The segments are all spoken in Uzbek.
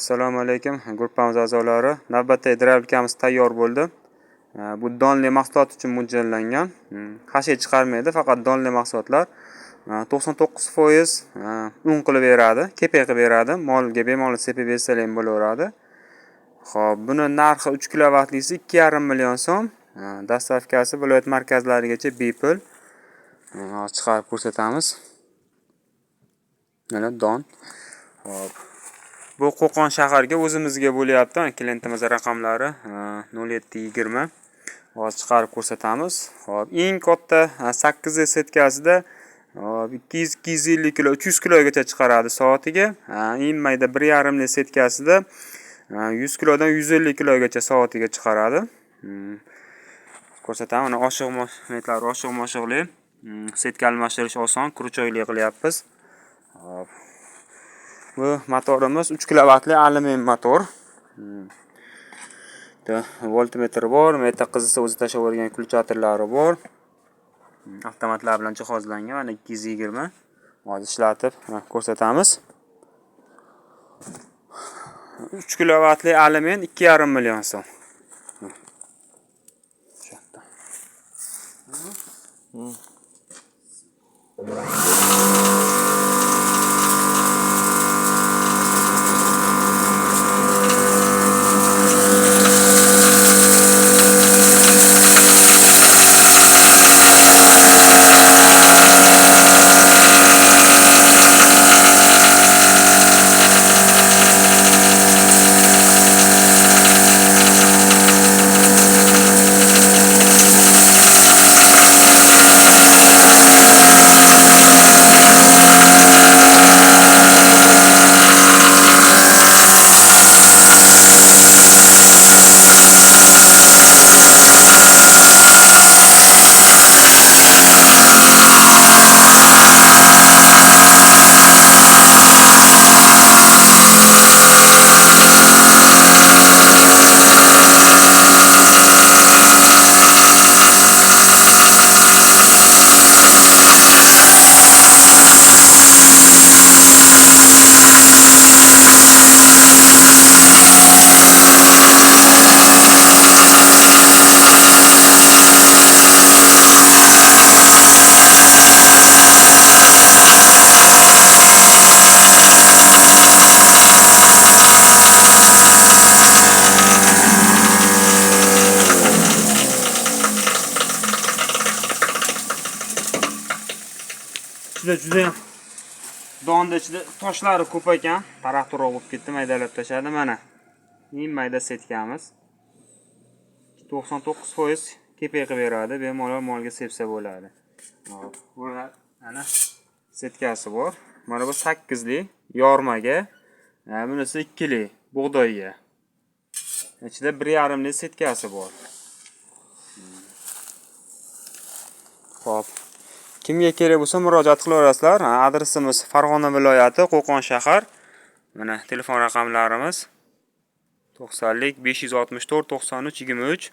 Assalomu alaykum gruppamiz a'zolari. Navbatdagi drablikamiz tayyor bo'ldi. Bu donli mahsulot uchun mo'ljallangan. Hasha chiqarmaydi, faqat donli mahsulotlar. 99% un qilib beradi, kepak qilib beradi. Molga bemalol sepib bersalar ham bo'laveradi. Xo'p, buni narxi 3 kilovatlisi 2,5 million so'm. Dastavkasi viloyat markazlarigacha bepul. Chiqarib ko'rsatamiz. Mana don. Xo'p. Bu Qo'qon shaharga o'zimizga bo'lyapti. Klientimiz raqamlari 0720. Hozir chiqarib ko'rsatamiz. Hop, eng katta 8 setkasida 200-250 kilo, 300 kilogacha chiqaradi soatiga. Eng mayda 1,5 setkasida 100 kilodan 150 kilogacha soatiga chiqaradi. Ko'rsataman. Mana oshiq-moshiqli. Setka almashtirish oson, kruchoyli qilyapmiz. Hop. Bu motorimiz 3 kilovatli alyumin motor. Voltmetr bor, meta qizisa o'zi tashlab yuborgan kulchatorlari bor. Avtomatlar bilan jihozlangan. Mana 220. Hozir ishlatib ko'rsatamiz. 3 kilovatli alyumin 2,5 million so'm. Juda donda ichida toshlari ko'p ekan, taraqtroq bo'lib ketdi, maydalab tashladi. Mana eng mayda setkamiz 99% kepak qilib beradi, bemalol molga sepsa bo'ladi. Hop, bular ana setkasi bor. Mana bu 8li yormaga, bunisi 2li bug'doyga. Ichida 1,5 li setkasi bor. Hop. Kimga kerak bo'lsa murojaat qilaverasizlar. Adresimiz Farg'ona viloyati, Qo'qon shahar. Mana telefon raqamlarimiz 90lik 564 93 23.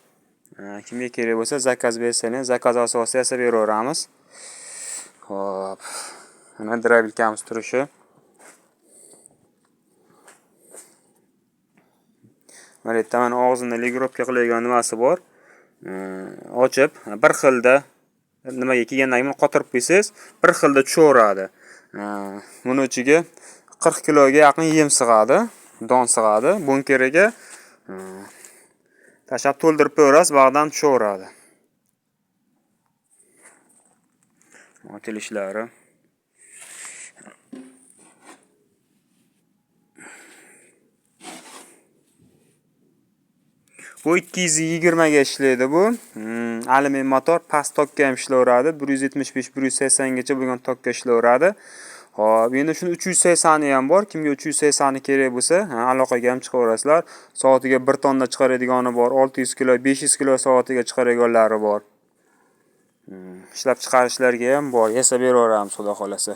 Kimga kerak bo'lsa zakaz bersangiz, zakaz asosida yasab beraveramiz. Xo'p. Mana drabilkamiz turishi. Mana yerda mana og'zini ligrovka qiladigan nimasi bor. Ochib, bir xilda nimaga kelgandan keyin qotirib qo'ysangiz, bir xilda tushaveradi. Buni ichiga 40 kiloga yaqin yem sig'adi, don sig'adi. Bunkeriga tashab to'ldirib qo'yasiz, bag'dan tushaveradi. Otilishlari. Bu 220 ga ishlaydi bu. Alyumin motor, past tokka ham ishlayveradi. 175-180 gacha bo'lgan tokka ishlayveradi. Xo'p, endi shuni 380 ham bor. Kimga 380 kerak bo'lsa, aloqaga ham chiqaverasizlar. Soatiga 1 tonna chiqaradigani bor, 600 kilo, 500 kilo soatiga chiqaradiganlari bor. Ishlab chiqarishlarga ham bor, yasab beraveramiz, xudo xolasa.